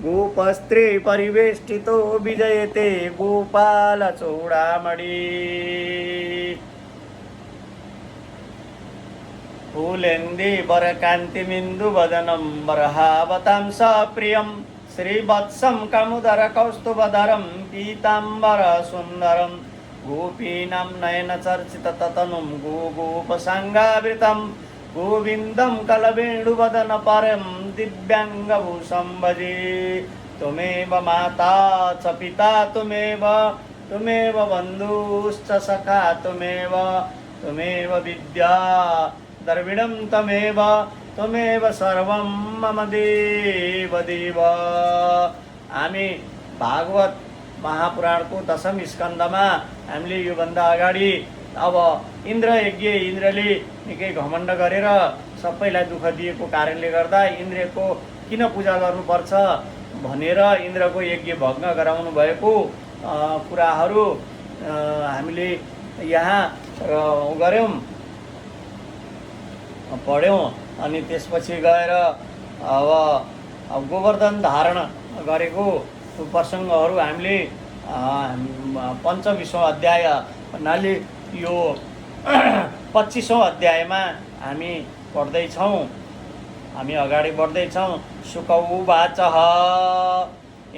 गोपस्त्रे परिवेष्टितो विजयते गोपालचूडामणि फूलेन्दि वरकान्तिमिन्दुवदनं वरहावतां सप्रियं श्रीवत्सं कमुदर कौस्तुभधरं पीताम्बर सुन्दरं गोपीनां नयनचर्चिततनुं गोगोपसाङ्गावृतं गोविन्दं कलवेणुवदन परं दिव्याङ्गभूषं भजे त्वमेव माता च पिता त्वमेव बन्धुश्च सखा त्वमेव विद्या द्रविणं त्वमेव सर्वं मम देव। हामी भागवत महापुराणको दशम स्कन्धमा हामीले योभन्दा अगाडि अब इन्द्रले निकै घमण्ड गरेर सबैलाई दुःख दिएको कारणले गर्दा इन्द्रको किन पूजा गर्नुपर्छ भनेर इन्द्रको यज्ञ भग्न गराउनु भएको कुराहरू हामीले यहाँ गऱ्यौँ पढ्यौँ। अनि त्यसपछि गएर अब गोवर्धन धारण गरेको प्रसङ्गहरू हामीले पञ्चविंशौँ अध्याय भन्नाले यो 25औँ अध्यायमा हामी पढ्दैछौँ, हामी अगाडि बढ्दैछौँ। शुक उवाच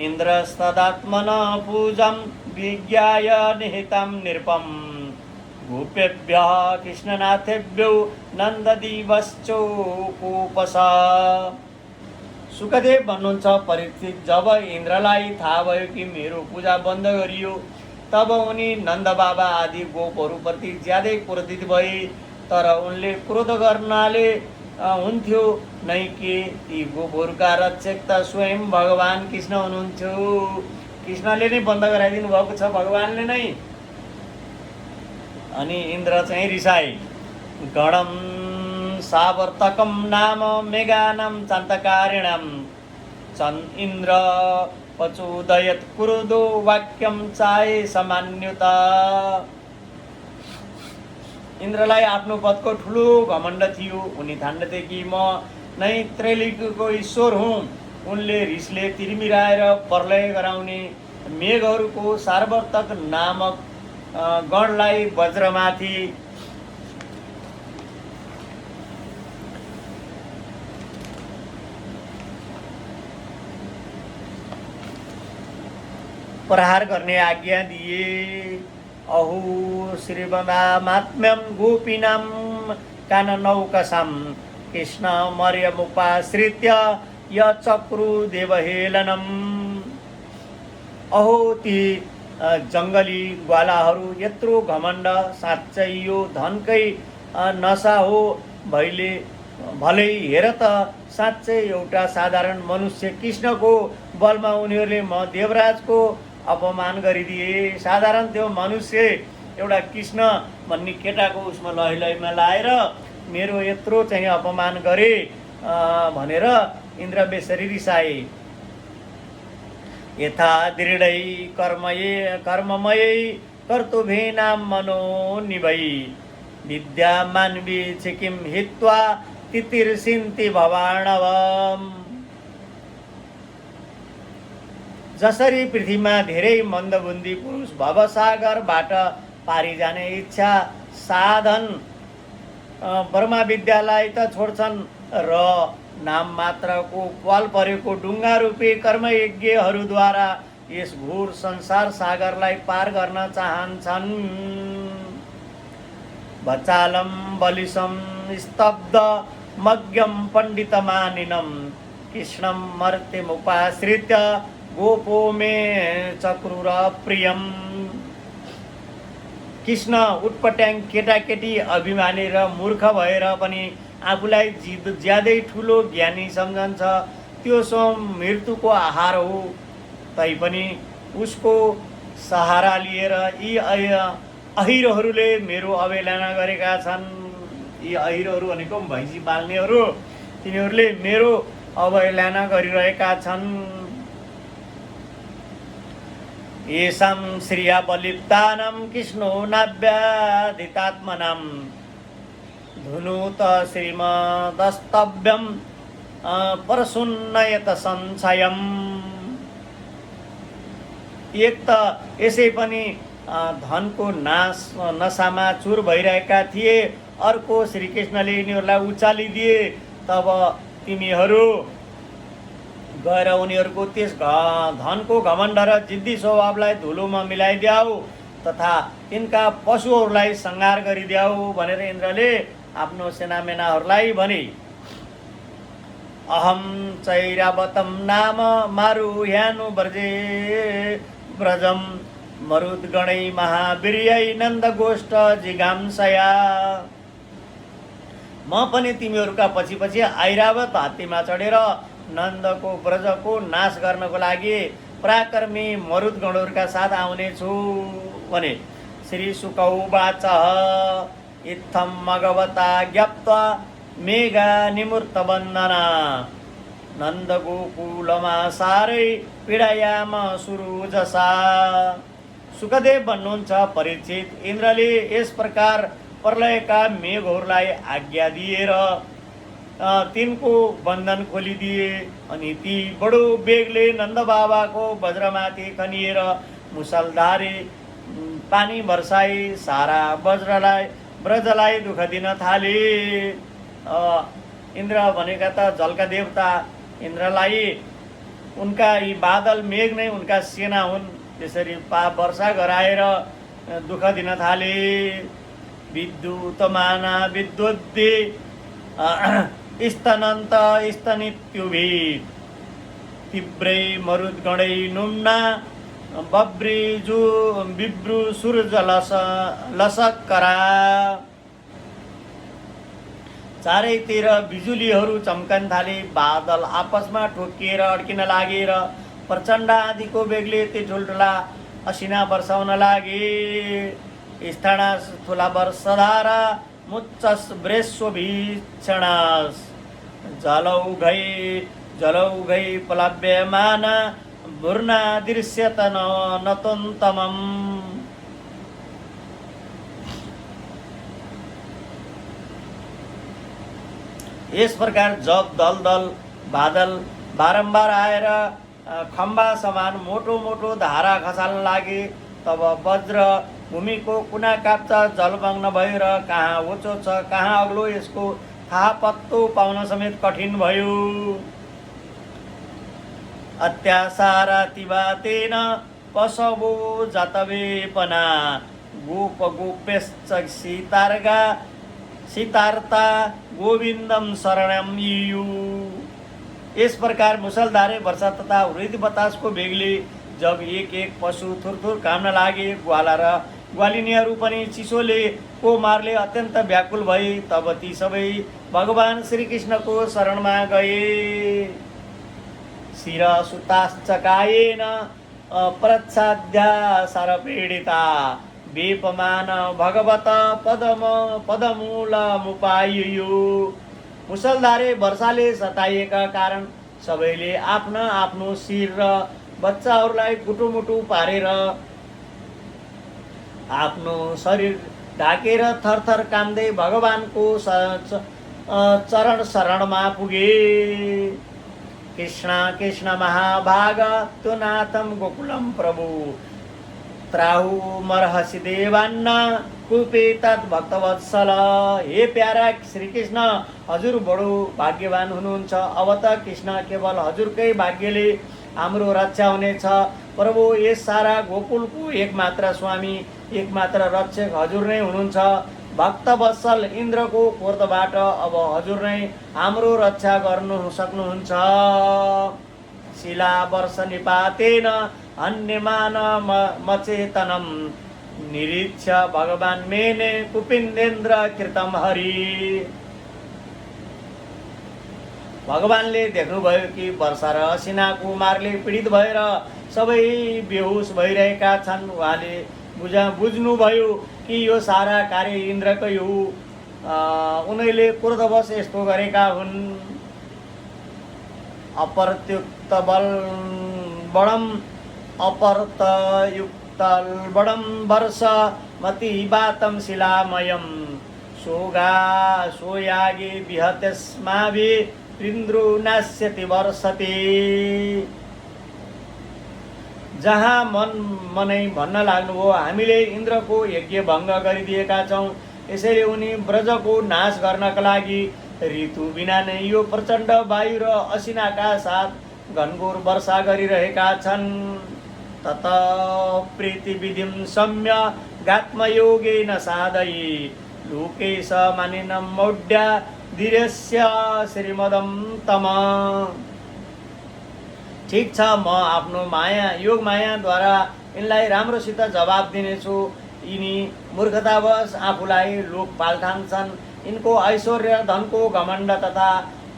इन्द्रस्तदात्मन पूजं विज्ञाय निहितं नृपं गोपेभ्यः कृष्णनाथेभ्यो नन्ददिवश्चोकोपस। सुखदेव भन्नुहुन्छ, परीक्षित जब इन्द्रलाई थाहा भयो कि मेरो पूजा बन्द गरियो तब उनी नन्द बाबा आदि गोपहरूप्रति ज्यादै क्रोधित भए। तर उनले क्रोध गर्नाले हुन्थ्यो नै कि ती गोपहरूका रक्षक त स्वयं भगवान् कृष्ण हुनुहुन्थ्यो। कृष्णले नै बन्द गराइदिनु भएको छ, भगवान्ले नै। अनि इन्द्र चाहिँ रिसाए। गणं सावर्तकं नाम मेघानां चान्तकारिणां इन्द्र पचोदयत् क्रोधो वाक्यं चाहे समान्युत। इन्द्रलाई आफ्नो पदको ठुलो घमण्ड थियो। उनी ठान्दथे कि म नै त्रैलोक्यको ईश्वर हुँ। उनले रिसले तिरमिराएर प्रलय गराउने मेघहरूको सार्वतक नामक गणलाई वज्रमाथि प्रहार गर्ने आज्ञा दिए। अहो श्रीवदामात्म्यं गोपीनां काननौकसं कृष्ण मर्यमुपाश्रित्य यचक्रु देवहेलनम्। अहो ती जङ्गली ग्वालाहरू यत्रो घमण्ड, साँच्चै यो धनकै नशा हो भलै हेर त साँच्चै एउटा साधारण मनुष्य कृष्णको बलमा उनीहरूले म देवराजको अपमान गरिदिए। साधारण त्यो मनुष्य एउटा कृष्ण भन्ने केटाको उसमा लैमा लाएर मेरो यत्रो चाहिँ अपमान गरे भनेर इन्द्र बेसरी रिसाए। यथा दृढै कर्ममयै कर्तुभेनां मनो निभै विद्या मानवी चिकिम हित्वा तितिर्सिन्ति भवाणवम्। जसरी पृथ्वीमा धेरै मन्दबुद्धि पुरुष भवसागरबाट पारी जाने इच्छा साधन ब्रह्मा विद्यालाई त छोड्छन् र नाम मात्रको पाल परेको डुङ्गा रूपी कर्मयज्ञहरूद्वारा यस घोर संसार सागरलाई पार गर्न चाहन्छन्। बचालं बलिसं स्तब्ध मग्यं पण्डितमानिनं कृष्णं मर्त्यमुपाश्रित्य गोपो मे चक्रुर प्रियम। कृष्ण उटपट्याङ केटाकेटी अभिमानी र मूर्ख भएर पनि आफूलाई ज्यादै ठुलो ज्ञानी सम्झन्छ। त्यो स्वयं मृत्युको आहार हो। तैपनि उसको सहारा लिएर यी अहिरहरूले मेरो अवहेलना गरेका छन्। यी अहिरहरू भनेको भैँसी पाल्नेहरू, तिनीहरूले मेरो अवहेलना गरिरहेका छन्। येषां श्रिया बलिप्तानां कृष्णो नाव्याधितात्मनां धुनुत श्रीमदस्तव्यं परशुन्नयत संशयम्। एक त यसै पनि धनको नाश नसामा चुर भइरहेका थिए, अर्को श्रीकृष्णले यिनीहरूलाई उचालिदिए। तब तिमीहरू गएर उनीहरूको त्यस धनको घमण्ड र जिद्दी स्वभावलाई धुलोमा मिलाइदेऊ तथा तिनका पशुहरूलाई संहार गरिदेऊ भनेर इन्द्रले आफ्नो सेनामेनाहरूलाई भने। अहम चैरावतम नाम मारुह्यानु ब्रजे व्रजम मरुद्गणै महावीर्यै नन्दगोष्ठ जिगांसया। म पनि तिमीहरूका पछि पछि ऐरावत हात्तीमा चढेर नन्दको ब्रजको नाश गर्नको लागि पराक्रमी मरुद्गणहरूका साथ आउनेछु भने। श्री शुक उवाच इत्थं मगवता ज्ञप्त्वा मेघा निमूर्त वन्दना नन्दगोकुलमा सारै पीडायाम सुरुजसा। सुखदेव भन्नुहुन्छ, परीक्षित, इन्द्रले यस प्रकार प्रलयका मेघहरूलाई आज्ञा दिएर तिनको बन्धन खोलिदिए अनि ती बडो बेगले नन्द बाबाको वज्रमाथि खनिएर मुसलधारे पानी वर्षाई सारा ब्रजलाई दुःख दिन थाले। इन्द्र भनेका त जलका देवता, इन्द्रलाई उनका यी बादल मेघ नै उनका सेना हुन्। त्यसरी वर्षा गराएर दुःख दिन थाले। विद्युतमाना विद्युद्दे स्तनन्त स्तनित्युभि तीव्रै मरुद्गणै नुम्ना बिभ्रुसुर्जलसकरा। चारैतिर बिजुलीहरू चम्कन थाले, बादल आपसमा ठोकिएर अड्किन लागेर प्रचण्ड आँधीको बेगले ती ठुल्ठुला असिना वर्षाउन लागे। स्थाना स्थूला वर्षधारा मुच्चस वृष्वभीक्षणास जलौघै प्लव्यमान भूर्ना दृश्यत नतोन्तमम्। यस प्रकार जब दलदल बादल बारम्बार आएर खम्बा समान मोटो मोटो धारा खसाल्न लागे, तब वज्र भूमिको कुना काप्चा जलमग्न भएर कहाँ होचो छ कहाँ अग्लो यसको थाहा पत्तो पाउन समेत कठिन भयो। अत्यासारातिवातेन पशवो जातवेपना गोप गोप्यश्च सीतार्ता गोविन्दम शरणम यियु। इस प्रकार मुसलधारे वर्षा तथा वृद्धि बतासको बेगले जब एक एक पशु थुरथुर काम्न लागे, ग्वाला र ग्वालिनीहरू पनि चिसोले कोमारले अत्यन्त व्याकुल भए, तब ती सबै भगवान श्रीकृष्णको शरणमा गए। शिर सुताश्चकायेन प्रच्छाद्या सरपीडिता वेपमान भगवत पदमूलमुपायु। मुसलधारे वर्षाले सताइएका कारण सबैले आफ्ना आफ्नो शिर र बच्चाहरूलाई कुटुमुटु पारेर आफ्नो शरीर ढाकेर थरथर काम्दै भगवानको चरण शरणमा पुगे। कृष्ण कृष्ण महाभाग त्यो नाथम गोकुलम प्रभु त्राहु मर्हसि देवान्न कुपे तत् भक्तवत्सल। हे प्यारा श्रीकृष्ण, हजुर बडो भाग्यवान हुनुहुन्छ। अब त कृष्ण केवल हजुरकै भाग्यले हाम्रो रक्षा हुनेछ। प्रभु, यस सारा गोकुलको एकमात्र स्वामी एकमात्र रक्षक हजुर नै हुनुहुन्छ। भक्तवत्सल इन्द्रको क्रोधबाट अब हजुर नै हाम्रो रक्षा गर्नु सक्नुहुन्छ। शिला वर्ष निपातेन अन्यमान मचेतनम निरीक्ष भगवान मेने कुपिन्देन्द्र कृतम हरि। भगवानले देख्नुभयो कि वर्षा र असिनाको मारले पीडित भएर सबै बेहोस भइरहेका छन्। उहाँले बुझ्नुभयो कि यो सारा कार्य इन्द्रकै हो, उनैले क्रोधवश यस्तो गरेका हुन्। अपरयुक्त बडम वर्ष मति बातम शिलामयम सोयागे विहतस्माभि इन्द्रो नास्यति वर्षते। जहाँ मनै भन्न लाग्नुभयो हामीले इन्द्रको यज्ञ भङ्ग गरिदिएका छौँ, यसैले उनी ब्रजको नाश गर्नका लागि ऋतु बिना नै यो प्रचण्ड वायु र असिनाका साथ घनघोर वर्षा गरिरहेका छन्। तत प्रीतिविधिं सम्य गात्मयोगेन साधयि लोकेश मानिनं मौढ्य धीरस्य श्रीमदं तम। ठिक छ, म आफ्नो माया योग मायाद्वारा यिनलाई राम्रोसित जवाब दिनेछु। यिनी मूर्खतावश आफूलाई लोकपाल ठान्छन्। यिनको ऐश्वर्य धनको घमण्ड तथा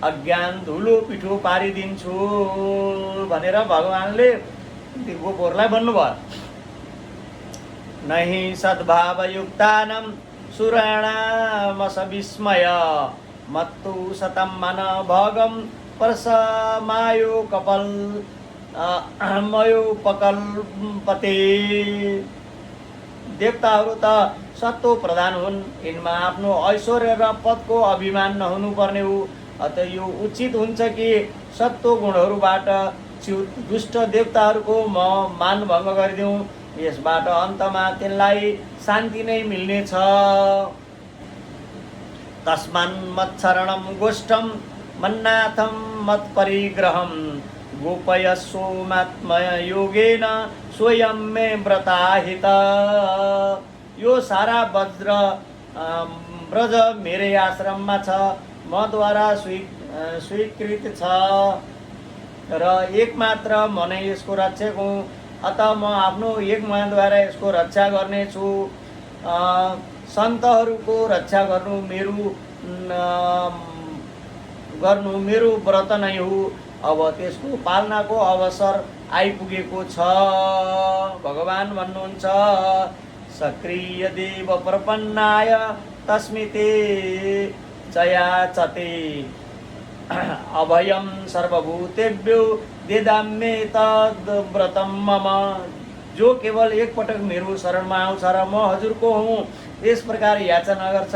अज्ञान धुलो पिठो पारिदिन्छु भनेर भगवानले ती गोपहरूलाई भन्नुभयो। नहि सद्भावयुक्तानां सुराणामसविस्मय मत्तु शतं मन भगम परसमायो कपल मयो पकल्पते। देवताहरू त सत्तो प्रधान हुन्, यिनमा आफ्नो ऐश्वर्य र पदको अभिमान नहुनुपर्ने हो। अत यो उचित हुन्छ कि सत्तो गुणहरूबाट च्युत दुष्ट देवताहरूको म मानभङ्ग गरिदिउँ। यसबाट अन्तमा तिनलाई शान्ति नै मिल्नेछ। तस्मान् मत्शरणं गोष्ठं मन्नाथं मत्परिग्रहं गोपयस्वोमात्मयोगेन स्वयं मे व्रताहित। यो सारा ब्रज मेरै आश्रममा छ, मद्वारा स्वीकृत छ र एकमात्र म नै यसको रक्षक हुँ। अतः म आफ्नो एक मनद्वारा यसको रक्षा गर्नेछु। सन्तहरूको रक्षा गर्नु मेरो व्रत नै हो। अब त्यसको पालनाको अवसर आइपुगेको छ। भगवान भन्नुहुन्छ, सक्रिय देव प्रपन्नाय तस्मिते चयाचते अभयं सर्वभूतेभ्यो देदाम्ये तद्व्रतं मम। जो केवल एकपटक मेरो शरणमा आउँछ र म हजुरको हुँ यस प्रकार याचना गर्छ,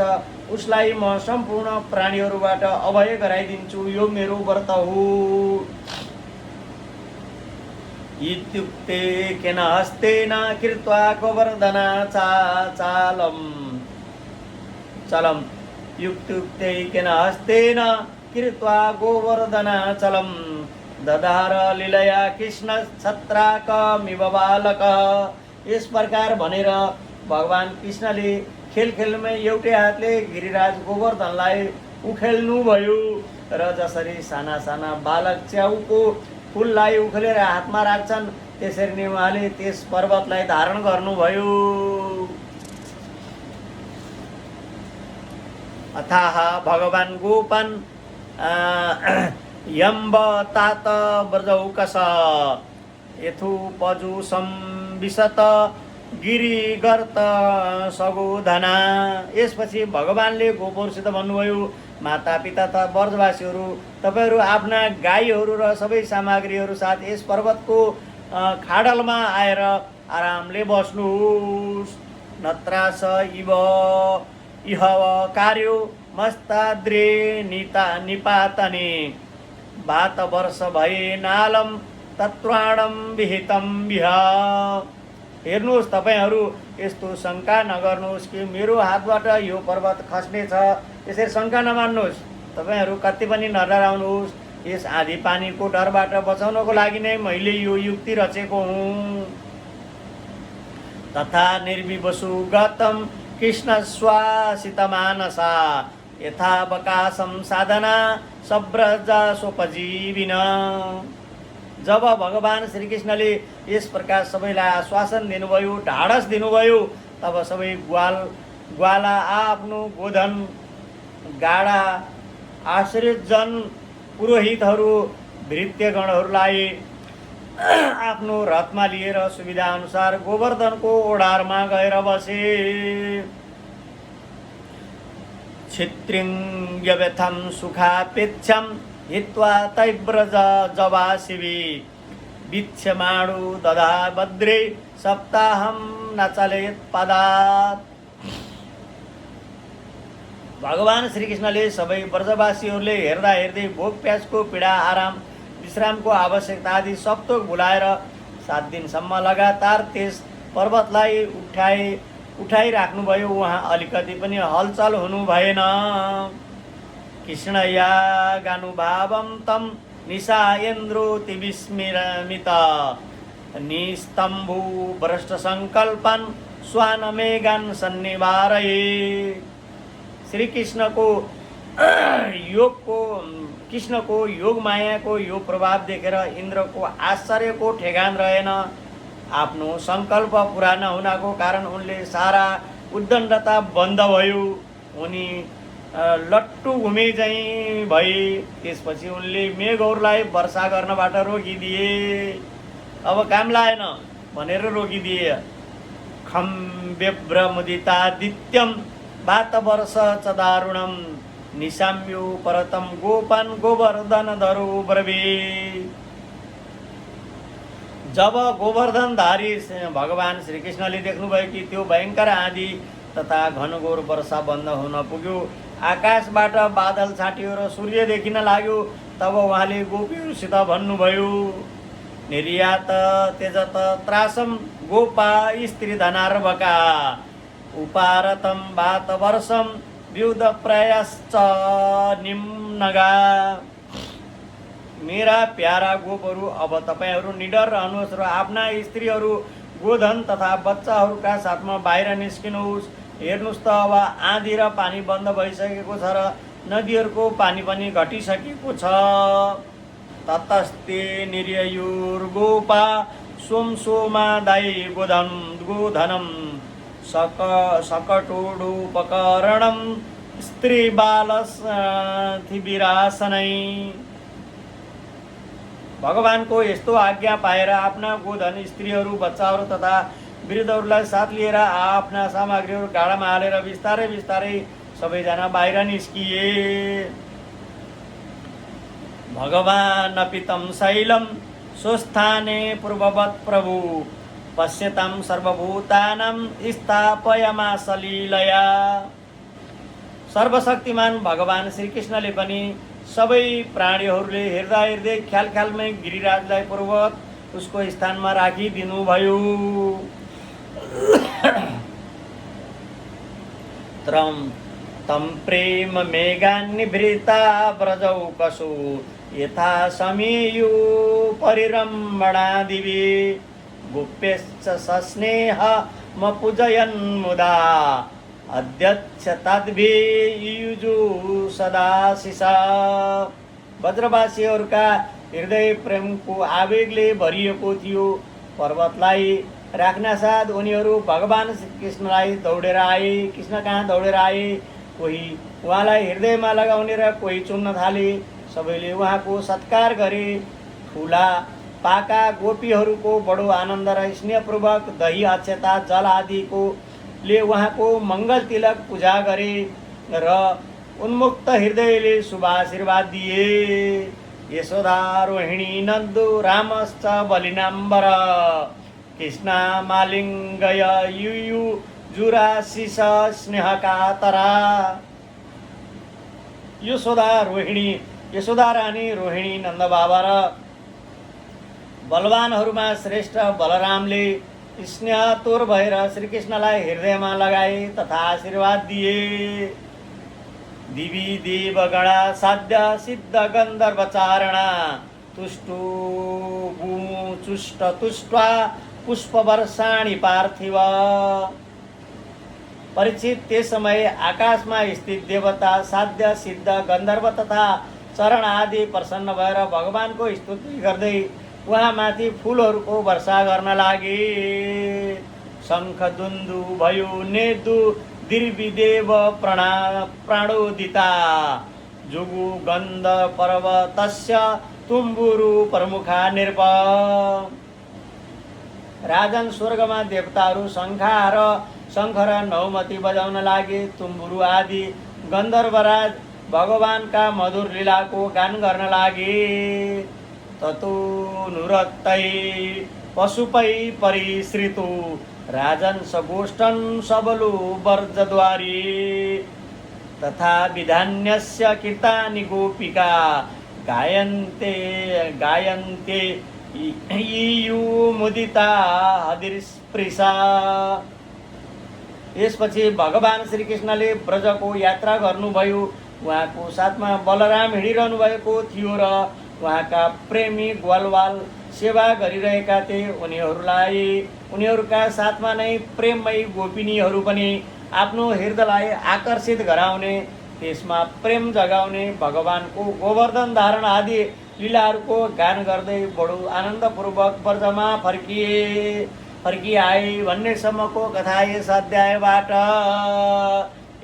उसलाई म सम्पूर्ण प्राणीहरूबाट अभय गराइदिन्छु। यो मेरो व्रत हो। इत्युक्ते केन हस्तेन कृत्वा गोवर्धना चलम् युक्त्युक्ते केन हस्तेन कृत्वा गोवर्धनाचलं दधार लीलया कृष्ण छत्राकमिव बालक। यस प्रकार भनेर भगवान कृष्णले खेलखेलमै एउटै हातले गिरिराज गोवर्धनलाई उखेल्नुभयो र जसरी साना साना बालक च्याउको फुललाई उखेलेर हातमा राख्छन् त्यसरी नै उहाँले त्यस पर्वतलाई धारण गर्नुभयो। अथाह भगवान गोपन यम्ब तात ब्रजौकस यथोपजु संविशत गिरिगर्त सगोधना। यसपछि भगवानले गोपहरूसित भन्नुभयो, माता पिता तथा ब्रजवासीहरू, तपाईँहरू आफ्ना गाईहरू र सबै सामग्रीहरू साथ यस पर्वतको खाडलमा आएर आरामले बस्नुहोस्। नत्रास इव इहव कार्यो मस्ताद्रे निपातने भात वर्ष भए नालम तत्वाणम विहितम विह। हेर्नुहोस्, तपाईँहरू यस्तो शङ्का नगर्नुहोस् कि मेरो हातबाट यो पर्वत खस्नेछ, यसरी शङ्का नमान्नुहोस्। तपाईँहरू कति पनि नडराउनुहोस्। यस आधी पानीको डरबाट बचाउनको लागि नै मैले यो युक्ति रचेको हुँ। तथा निर्विवशु गतम कृष्ण स्वासितमानसा यथावकाशं साधना सब्रज सोपजीविन। जब भगवान श्रीकृष्णले यस प्रकार सबैलाई आश्वासन दिनुभयो, ढाडस दिनुभयो, तब सबै ग्वाला आफ्नो गोधन गाडा आश्रितजन पुरोहितहरू भृत्यगणहरूलाई आफ्नो रथमा लिएर सुविधा अनुसार गोवर्धनको ओडारमा गएर बसे। क्षित्रिङ्ग्यव्यथं सुखापेक्षं हित्वा तैव्रज जवाशिवी वीक्ष्यमाणो दधा भद्रे सप्ताहं न चलेत् पदात्। भगवान श्रीकृष्णले सबै ब्रजवासीहरूले हेर्दा हेर्दै भोक प्यासको पीडा, आराम विश्रामको आवश्यकता आदि सब थोक भुलाएर 7 दिनसम्म लगातार त्यस पर्वतलाई उठाइराख्नुभयो। उहाँ अलिकति पनि हलचल हुनु भएन। कृष्णया गानुभावं तं निशायेन्द्रोति विस्मित निस्तम्भु भ्रष्ट सङ्कल्पन् स्वानमेघान् सन्निवारये। श्री कृष्णको योग मायाको यो प्रभाव देखेर इन्द्रको आश्चर्यको ठेगान रहेन। आफ्नो सङ्कल्प पुरा नहुनाको कारण उनले सारा उद्दण्डता बन्द भयो। उनी लट्टु घुमे चाहिँ भए। त्यसपछि उनले मेघहरूलाई वर्षा गर्नबाट रोकिदिए। अब काम लागेन भनेर रोकिदिए। खम व्यव्रमुदितादित्यम वातवर्ष च दारुणम निशाम्यो परतम गोपन गोवर्धन धरो ब्रवे। जब गोवर्धनधारी भगवान श्रीकृष्णले देख्नुभयो कि त्यो भयङ्कर आँधी तथा घनघोर वर्षा बन्द हुन पुग्यो, आकाशबाट बादल छाटियो र सूर्य देखिन लाग्यो, तब उहाँले गोपीहरूसित भन्नुभयो, निर्यात त्यजत त्रासम गोपा स्त्री धनार्भका उपारतम वात वर्षम व्युद प्रयाश्च निम्नगा। मेरा प्यारा गोपहरू, अब तपाईहरू निडर रहनुहोस् र आफ्ना स्त्रीहरू, गोधन तथा बच्चाहरूका साथमा बाहिर निस्किनुहोस्। हेर्नुहोस् त, अब आँधी र पानी बन्द भइसकेको छ र नदीहरूको पानी पनि घटिसकेको छ। ततस्ते निर्ययुर्गोपा सोमसोमादायी गोधनम सकटोडुपकरणम स्त्री बालथिविरासनै। भगवानको यस्तो आज्ञा पाएर आफ्ना गोधन, स्त्रीहरू, बच्चाहरू तथा वृद्धहरूलाई साथ लिएर आफ्ना सामग्रीहरू गाडामा हालेर बिस्तारै बिस्तारै सबैजना बाहिर निस्किए। भगवान पितम शैलम स्वस्थाने पूर्ववत् प्रभु पश्यतां सर्वभूतानां स्थापयमास लीलया। सर्वशक्तिमान भगवान श्रीकृष्णले पनि सबै प्राणीहरूले हेर्दा हेर्दै ख्याल ख्यालमै गिरिराजलाई पूर्ववत् उसको स्थानमा राखिदिनुभयो। तं प्रेम मेघान्निभृता व्रजौ कसु यथा समीयु परिरम्भणा दिवि गोप्यश्च सस्नेह मपूजयन् मुदा अध्यक्ष तद्भियुजु सदाशिषा। ब्रजवासीहरूका हृदय प्रेमको आवेगले भरिएको थियो। पर्वतलाई राख्नासाथ उनीहरू भगवान कृष्णलाई दौडेर आए। कृष्ण कहाँ दौडेर आए। कोही उहाँलाई हृदयमा लगाउने र कोही चुम्न थाले। सबैले उहाँको सत्कार गरे। ठुला पाका गोपीहरूको बडो आनन्द र स्नेहपूर्वक दही, अक्षता, जल आदिको ले उहाँको मङ्गल तिलक पूजा गरे र उन्मुक्त हृदयले शुभ आशीर्वाद दिए। यशोदा रोहिणी नन्दु रामश्च बलिनाम्बर कृष्णा मालिङ्गय युयु जुराशिष स्नेहकातरा। यशोदा रानी, रोहिणी, नन्द बाबा र बलवानहरूमा श्रेष्ठ बलरामले स्नेहतोर भएर श्रीकृष्णलाई हृदयमा लगाए तथा आशीर्वाद दिए। दिवी देवगणा साध्य सिद्ध गन्धर्वचारणा तुष्टु चुष्ट तुष्ट्वा पुष्पवर्षाणि पार्थिव। परीक्षित, त्यस समय आकाशमा स्थित देवता, साध्य, सिद्ध, गन्धर्व तथा चरण आदि प्रसन्न भएर भगवानको स्तुति गर्दै उहाँमाथि फुलहरूको वर्षा गर्न लागे। शङ्ख दुन्दु भयो नेदु दिर्विदेव प्राणोदिता जुगु गन्ध पर्वतस्य तुम्बुरु प्रमुखा निर्प। राजन, स्वर्गमा देवताहरू शङ्ख र नौमती बजाउन लागे। तुम्बुरु आदि गन्धर्वराज भगवानका मधुर लीलाको गान गर्न लागे। ततो नुरत्तै पशुपै परिश्रितु राजन सगोष्ठन सबलु वर्जद्वारी तथा विधान्यस्य कीर्तानि गोपिका गायन्ते गायन्ते यीयु मुदिता हदिस्पृशा। यसपछि भगवान श्रीकृष्णले ब्रजको यात्रा गर्नुभयो। उहाँको साथमा बलराम हिँडिरहनु भएको थियो र उहाँका प्रेमी ग्वालवाल सेवा गरिरहेका थिए। उनीहरूका साथमा नै प्रेममयी गोपिनीहरू पनि आफ्नो हृदयलाई आकर्षित गराउने, त्यसमा प्रेम जगाउने भगवानको गोवर्धन धारण आदि लीलाहरूको गान गर्दै बडो आनन्दपूर्वक ब्रजमा फर्किआए भन्नेसम्मको कथा यस अध्यायबाट।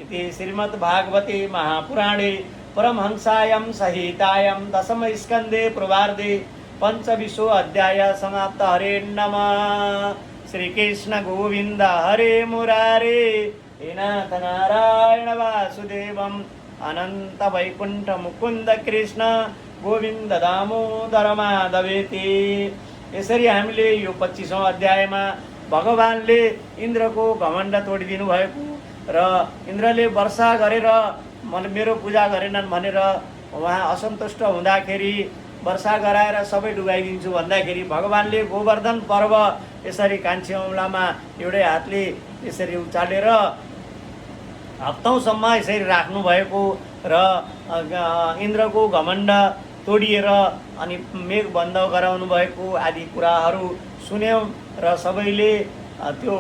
इति श्रीमद्भागवते महापुराणे परमहंसायां संहितायां दशमस्कन्धे पूर्वार्धे पञ्चविंशो अध्याय समाप्त। हरे नमः। श्रीकृष्ण गोविन्द हरे मुरारे हे नाथ नारायण वासुदेवम् अनन्त वैकुण्ठ मुकुन्द कृष्ण गोविन्द दामोदर माधवेति। यसरी हामीले यो 25औं अध्यायमा भगवानले इन्द्रको घमण्ड तोडिदिनु भएको र इन्द्रले वर्षा गरेर मेरो पूजा गरेनन् भनेर उहाँ असन्तुष्ट हुँदाखेरि वर्षा गराएर सबै डुबाइदिन्छु भन्दाखेरि भगवानले गोवर्धन पर्व यसरी कान्छी औँलामा एउटै हातले यसरी उचालेर हप्तौँसम्म यसरी राख्नु भएको र इन्द्रको घमण्ड तोडिएर अनि मेघ बन्द गराउनु भएको आदि कुराहरू सुन्यौँ र सबैले त्यो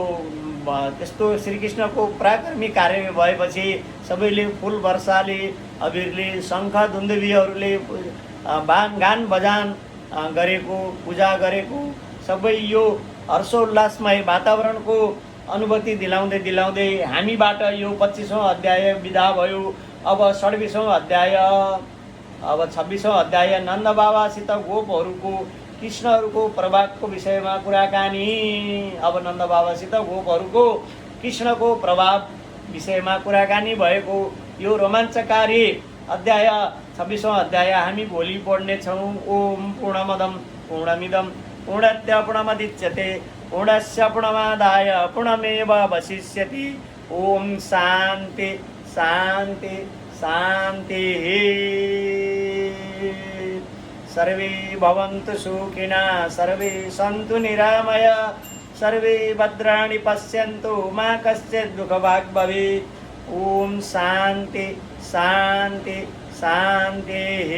त्यस्तो श्रीकृष्णको पराक्रमी कार्य भएपछि सबैले फुल वर्षाले अबिरले शङ्ख दुन्दुभीहरूले गान बजान गरेको पूजा गरेको सबै यो हर्षोल्लासमय वातावरणको अनुभूति दिलाउँदै हामीबाट यो 25औं अध्याय बिदा भयो। अब 26औं अध्याय अब 26औं अध्याय नन्द बाबासित गोपहरूको कृष्णहरूको प्रभावको विषयमा कुराकानी। अब नन्द बाबासित गोपहरूको कृष्णको प्रभाव विषयमा कुराकानी भएको यो रोमाञ्चकारी अध्याय 26औं अध्याय हामी भोलि पढ्नेछौँ। ओम पूर्णमदं पूर्णमिदं पूर्णस्य पूर्णमुदच्यते पूर्णस्य पूर्णमादाय पूर्णमेवावशिष्यति। ओम शान्ति शान्ति शान्तिः। सर्वे भवन्तु सुखिनः सर्वे सन्तु निरामया सर्वे भद्राणि पश्यन्तु मा कश्चित् दुःखभाग् भवेत्। ओम शान्ति शान्ति शान्तिः।